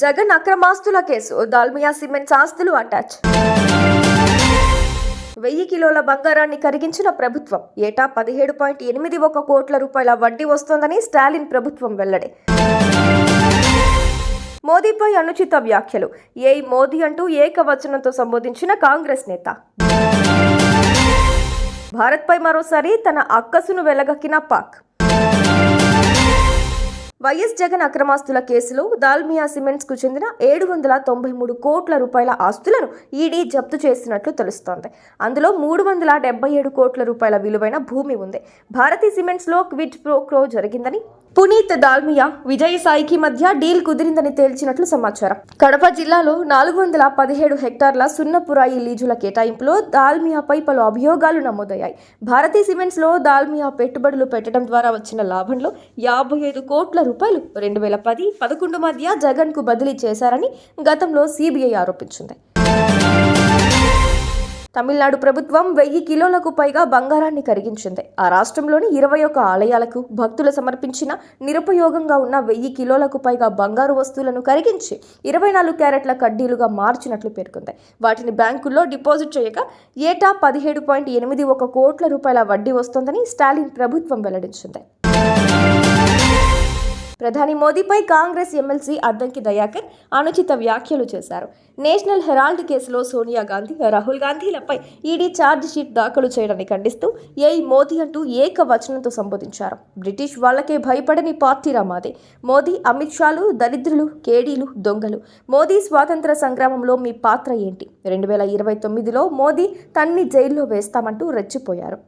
Jagan అక్రమాస్తుల case, Dalmia cements ఆస్తులు attach. 1000 కిలోల బంగారాన్ని కరిగించిన ప్రభుత్వం. ఏటా 17.81 కోట్ల రూపాయల వడ్డీ వస్తోందని స్టాలిన్ ప్రభుత్వం వెల్లడి. మోదీపై అనుచిత వ్యాఖ్యలు. మోదీ అంటూ ఏకవచనంతో సంబోధించిన కాంగ్రెస్ నేత. భారత్పై మరోసారి తన అక్కసును వెలగక్కిన పాక్. వైఎస్ జగన్ అక్రమాస్తుల కేసులో దాల్మియా సిమెంట్స్ కు చెందిన 793 కోట్ల రూపాయల ఆస్తులను ఈడీ జప్తు చేసినట్లు తెలుస్తోంది. అందులో 377 కోట్ల రూపాయల విలువైన భూమి ఉంది. భారతీ సిమెంట్స్ లో క్విడ్ ప్రో క్వో జరిగిందని, పునీత్ దాల్మియా విజయసాయికి మధ్య డీల్ కుదిరిందని తేల్చినట్లు సమాచారం. కడప జిల్లాలో 417 హెక్టార్ల సున్నపురాయి లీజుల కేటాయింపులో దాల్మియాపై పలు అభియోగాలు నమోదయ్యాయి. భారతీ సిమెంట్స్ లో దాల్మియా పెట్టుబడులు పెట్టడం ద్వారా వచ్చిన లాభంలో 55 కోట్ల రూపాయలు 2010-11 మధ్య జగన్ కు బదిలీ చేశారని గతంలో సిబిఐ ఆరోపించింది. తమిళనాడు ప్రభుత్వం 1000 కిలోలకు పైగా బంగారాన్ని కరిగించింది. ఆ రాష్ట్రంలోని 21 ఆలయాలకు భక్తులు సమర్పించిన నిరుపయోగంగా ఉన్న 1000 కిలోలకు పైగా బంగారు వస్తువులను కరిగించి 24 క్యారెట్ల కడ్డీలుగా మార్చినట్లు పేర్కొంది. వాటిని బ్యాంకుల్లో డిపాజిట్ చేయగా ఏటా 17.81 కోట్ల రూపాయల వడ్డీ వస్తోందని స్టాలిన్ ప్రభుత్వం వెల్లడించింది. ప్రధాని మోదీపై కాంగ్రెస్ ఎమ్మెల్సీ అద్దంకి దయాకర్ అనుచిత వ్యాఖ్యలు చేశారు. నేషనల్ హెరాల్డ్ కేసులో సోనియా గాంధీ, రాహుల్ గాంధీలపై ఈడీ ఛార్జ్ షీట్ దాఖలు చేయడాన్ని ఖండిస్తూ మోదీ అంటూ ఏకవచనంతో సంబోధించారు. బ్రిటిష్ వాళ్లకే భయపడని పార్టీరా మాది. మోదీ, అమిత్ షాలు దరిద్రులు, కేడీలు, దొంగలు. మోదీ స్వాతంత్ర సంగ్రామంలో మీ పాత్ర ఏంటి? 2029లో మోదీ తన్ని జైల్లో వేస్తామంటూ రెచ్చిపోయారు.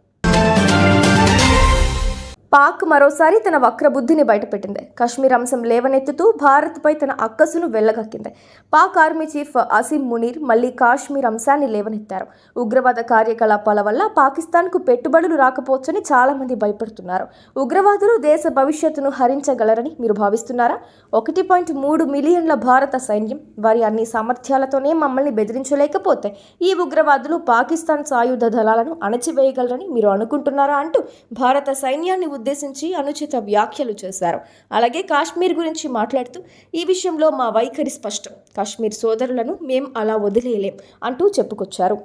పాక్ మరోసారి తన వక్రబుద్ధిని బయటపెట్టింది. కశ్మీర్ అంశం లేవనెత్తుతూ భారత్పై తన అక్కసును వెళ్లగక్కింది. పాక్ ఆర్మీ చీఫ్ అసీం మునీర్ మళ్లీ కాశ్మీర్ అంశాన్ని లేవనెత్తారు. ఉగ్రవాద కార్యకలాపాల వల్ల పాకిస్తాన్కు పెట్టుబడులు రాకపోవచ్చని చాలా మంది భయపడుతున్నారు. ఉగ్రవాదులు దేశ భవిష్యత్తును హరించగలరని మీరు భావిస్తున్నారా? 1.3 మిలియన్ల భారత సైన్యం, వారి అన్ని సామర్థ్యాలతోనే మమ్మల్ని బెదిరించలేకపోతే ఈ ఉగ్రవాదులు పాకిస్తాన్ సాయుధ దళాలను అణచివేయగలరని మీరు అనుకుంటున్నారా అంటూ భారత సైన్యాన్ని ఉద్దేశించి అనుచిత వ్యాఖ్యలు చేశారు. అలాగే కాశ్మీర్ గురించి మాట్లాడుతూ ఈ విషయంలో మా వైఖరి స్పష్టం. కాశ్మీర్ సోదరులను మేం అలా వదిలేయలేం అంటూ చెప్పుకొచ్చారు.